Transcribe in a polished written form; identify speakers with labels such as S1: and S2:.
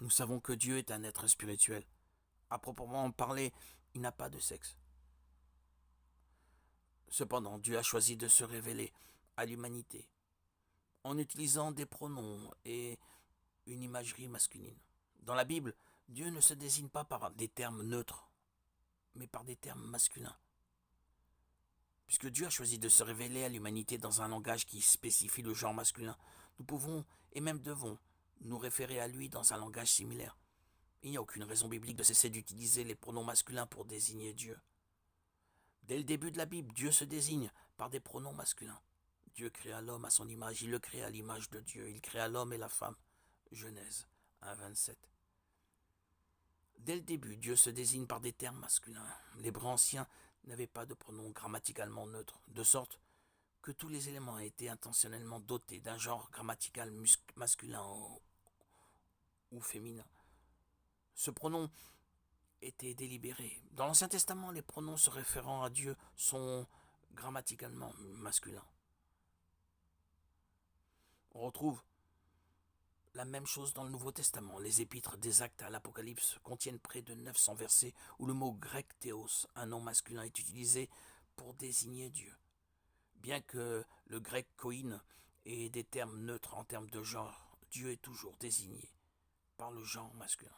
S1: Nous savons que Dieu est un être spirituel. À proprement parler, il n'a pas de sexe. Cependant, Dieu a choisi de se révéler à l'humanité en utilisant des pronoms et une imagerie masculine. Dans la Bible, Dieu ne se désigne pas par des termes neutres, mais par des termes masculins. Puisque Dieu a choisi de se révéler à l'humanité dans un langage qui spécifie le genre masculin, nous pouvons, et même devons, nous référer à lui dans un langage similaire. Il n'y a aucune raison biblique de cesser d'utiliser les pronoms masculins pour désigner Dieu. Dès le début de la Bible, Dieu se désigne par des pronoms masculins. Dieu créa l'homme à son image, il le créa à l'image de Dieu, il créa l'homme et la femme. Genèse 1, 27. Dès le début, Dieu se désigne par des termes masculins. L'hébreu ancien n'avait pas de pronom grammaticalement neutre, de sorte que tous les éléments étaient intentionnellement dotés d'un genre grammatical masculin ou féminin. Ce pronom était délibéré. Dans l'Ancien Testament, les pronoms se référant à Dieu sont grammaticalement masculins. On retrouve la même chose dans le Nouveau Testament. Les épîtres des Actes à l'Apocalypse contiennent près de 900 versets où le mot grec théos, un nom masculin, est utilisé pour désigner Dieu. Bien que le grec koine ait des termes neutres en termes de genre, Dieu est toujours désigné par le genre masculin.